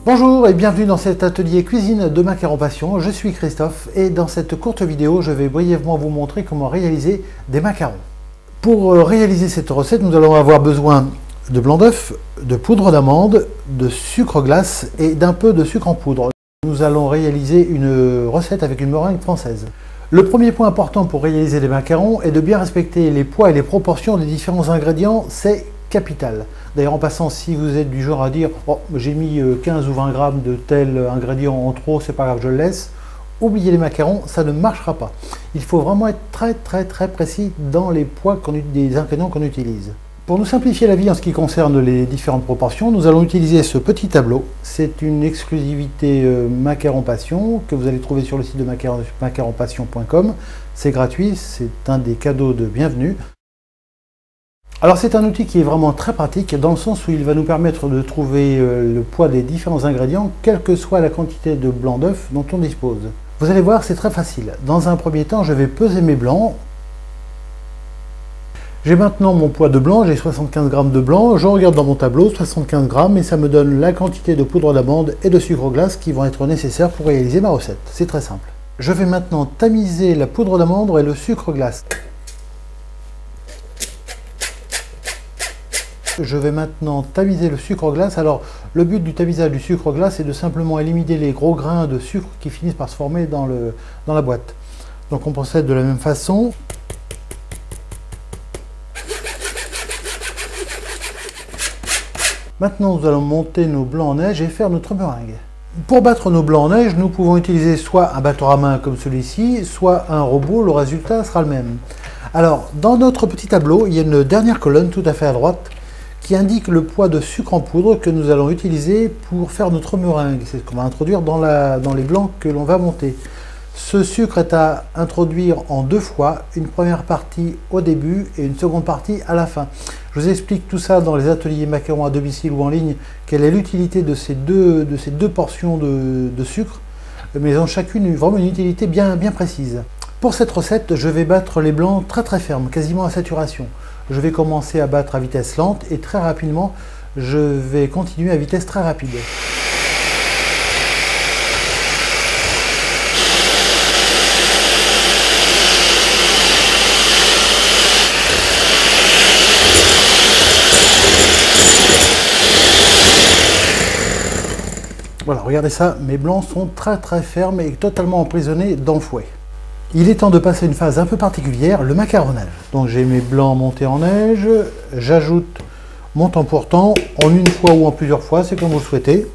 Bonjour et bienvenue dans cet atelier cuisine de Macarons Passion. Je suis Christophe et dans cette courte vidéo, je vais brièvement vous montrer comment réaliser des macarons. Pour réaliser cette recette, nous allons avoir besoin de blanc d'œuf, de poudre d'amande, de sucre glace et d'un peu de sucre en poudre. Nous allons réaliser une recette avec une meringue française. Le premier point important pour réaliser des macarons est de bien respecter les poids et les proportions des différents ingrédients, c'est capital. D'ailleurs, en passant, si vous êtes du genre à dire oh, j'ai mis 15 ou 20 grammes de tel ingrédient en trop, c'est pas grave, je le laisse, oubliez les macarons, ça ne marchera pas. Il faut vraiment être très précis dans les poids des ingrédients qu'on utilise. Pour nous simplifier la vie en ce qui concerne les différentes proportions, nous allons utiliser ce petit tableau. C'est une exclusivité Macarons Passion que vous allez trouver sur le site de macaronspassion.com. C'est gratuit, c'est un des cadeaux de bienvenue. Alors c'est un outil qui est vraiment très pratique dans le sens où il va nous permettre de trouver le poids des différents ingrédients, quelle que soit la quantité de blanc d'œuf dont on dispose. Vous allez voir, c'est très facile. Dans un premier temps, je vais peser mes blancs. J'ai maintenant mon poids de blanc, j'ai 75 g de blanc, je regarde dans mon tableau, 75 g, et ça me donne la quantité de poudre d'amande et de sucre glace qui vont être nécessaires pour réaliser ma recette. C'est très simple. Je vais maintenant tamiser la poudre d'amande et le sucre glace. Je vais maintenant tamiser le sucre glace. Alors, le but du tamisage du sucre glace est de simplement éliminer les gros grains de sucre qui finissent par se former dans la boîte. Donc, on procède de la même façon. Maintenant, nous allons monter nos blancs en neige et faire notre meringue. Pour battre nos blancs en neige, nous pouvons utiliser soit un batteur à main comme celui-ci, soit un robot. Le résultat sera le même. Alors, dans notre petit tableau, il y a une dernière colonne tout à fait à droite qui indique le poids de sucre en poudre que nous allons utiliser pour faire notre meringue. C'est ce qu'on va introduire dans les blancs que l'on va monter. Ce sucre est à introduire en deux fois, une première partie au début et une seconde partie à la fin. Je vous explique tout ça dans les ateliers macarons à domicile ou en ligne, quelle est l'utilité de ces deux portions de sucre, mais elles ont chacune vraiment une utilité bien précise. Pour cette recette, je vais battre les blancs très fermes, quasiment à saturation. Je vais commencer à battre à vitesse lente et très rapidement, je vais continuer à vitesse très rapide. Voilà, regardez ça, mes blancs sont très fermes et totalement emprisonnés dans le fouet. Il est temps de passer à une phase un peu particulière, le macaronnage. Donc j'ai mes blancs montés en neige, j'ajoute mon temps pour temps, en une fois ou en plusieurs fois, c'est comme vous le souhaitez.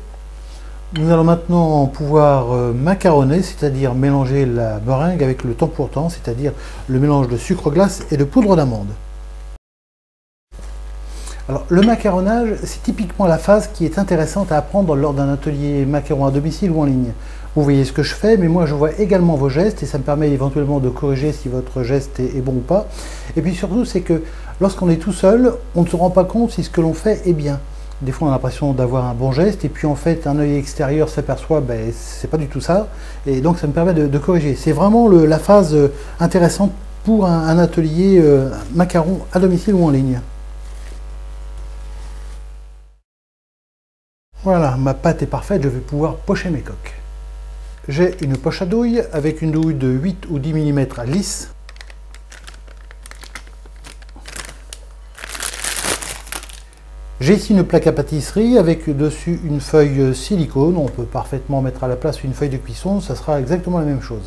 Nous allons maintenant pouvoir macaronner, c'est-à-dire mélanger la meringue avec le temps pour temps, c'est-à-dire le mélange de sucre glace et de poudre d'amande. Alors, le macaronnage, c'est typiquement la phase qui est intéressante à apprendre lors d'un atelier macaron à domicile ou en ligne. Vous voyez ce que je fais, mais moi je vois également vos gestes et ça me permet éventuellement de corriger si votre geste est bon ou pas. Et puis surtout, c'est que lorsqu'on est tout seul, on ne se rend pas compte si ce que l'on fait est bien. Des fois, on a l'impression d'avoir un bon geste et puis en fait, un œil extérieur s'aperçoit, ben, c'est pas du tout ça. Et donc, ça me permet de corriger. C'est vraiment la phase intéressante pour un atelier macaron à domicile ou en ligne. Voilà, ma pâte est parfaite, je vais pouvoir pocher mes coques. J'ai une poche à douille avec une douille de 8 ou 10 mm lisse. J'ai ici une plaque à pâtisserie avec dessus une feuille silicone. On peut parfaitement mettre à la place une feuille de cuisson, ça sera exactement la même chose.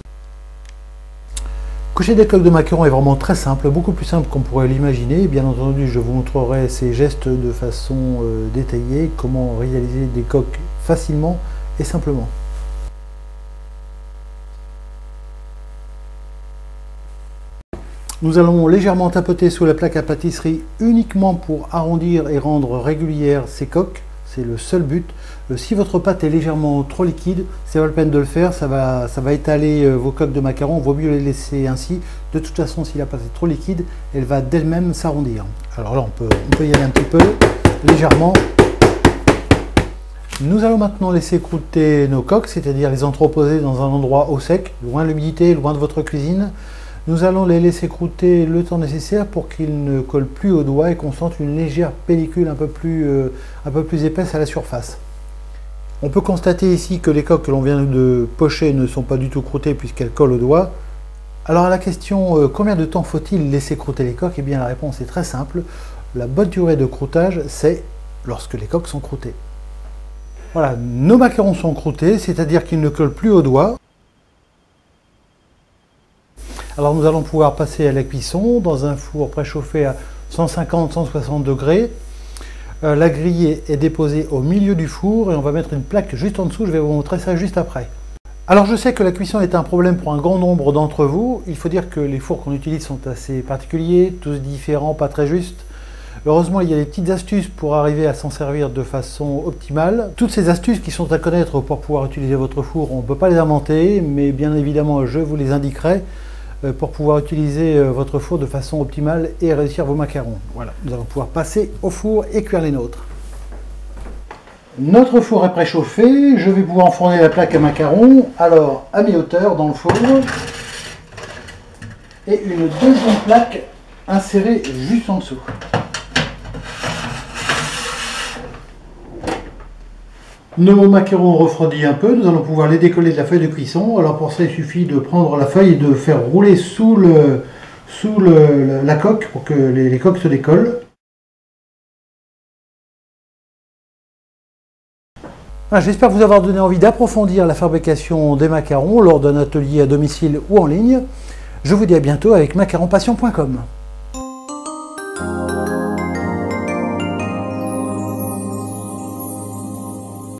Cocher des coques de macarons est vraiment très simple, beaucoup plus simple qu'on pourrait l'imaginer. Bien entendu, je vous montrerai ces gestes de façon détaillée, comment réaliser des coques facilement et simplement. Nous allons légèrement tapoter sur la plaque à pâtisserie uniquement pour arrondir et rendre régulières ces coques. C'est le seul but. Si votre pâte est légèrement trop liquide, c'est pas la peine de le faire, ça va étaler vos coques de macarons, il vaut mieux les laisser ainsi. De toute façon, si la pâte est trop liquide, elle va d'elle-même s'arrondir. Alors là, on peut y aller un petit peu, légèrement. Nous allons maintenant laisser croûter nos coques, c'est-à-dire les entreposer dans un endroit au sec, loin de l'humidité, loin de votre cuisine. Nous allons les laisser croûter le temps nécessaire pour qu'ils ne collent plus aux doigts et qu'on sente une légère pellicule un peu plus épaisse à la surface. On peut constater ici que les coques que l'on vient de pocher ne sont pas du tout croûtées puisqu'elles collent au doigt. Alors à la question combien de temps faut-il laisser croûter les coques, eh bien la réponse est très simple. La bonne durée de croûtage, c'est lorsque les coques sont croûtées. Voilà, nos macarons sont croûtés, c'est-à-dire qu'ils ne collent plus au doigt. Alors nous allons pouvoir passer à la cuisson dans un four préchauffé à 150-160 degrés. La grille est déposée au milieu du four et on va mettre une plaque juste en dessous, je vais vous montrer ça juste après. Alors je sais que la cuisson est un problème pour un grand nombre d'entre vous. Il faut dire que les fours qu'on utilise sont assez particuliers, tous différents, pas très justes. Heureusement, il y a des petites astuces pour arriver à s'en servir de façon optimale. Toutes ces astuces qui sont à connaître pour pouvoir utiliser votre four, on ne peut pas les inventer, mais bien évidemment, je vous les indiquerai pour pouvoir utiliser votre four de façon optimale et réussir vos macarons. Voilà, nous allons pouvoir passer au four et cuire les nôtres. Notre four est préchauffé, je vais pouvoir enfourner la plaque à macarons, alors à mi-hauteur dans le four, et une deuxième plaque insérée juste en dessous. Nos macarons ont refroidi un peu, nous allons pouvoir les décoller de la feuille de cuisson. Alors pour ça, il suffit de prendre la feuille et de faire rouler sous la coque pour que les coques se décollent. J'espère vous avoir donné envie d'approfondir la fabrication des macarons lors d'un atelier à domicile ou en ligne. Je vous dis à bientôt avec macaronpassion.com.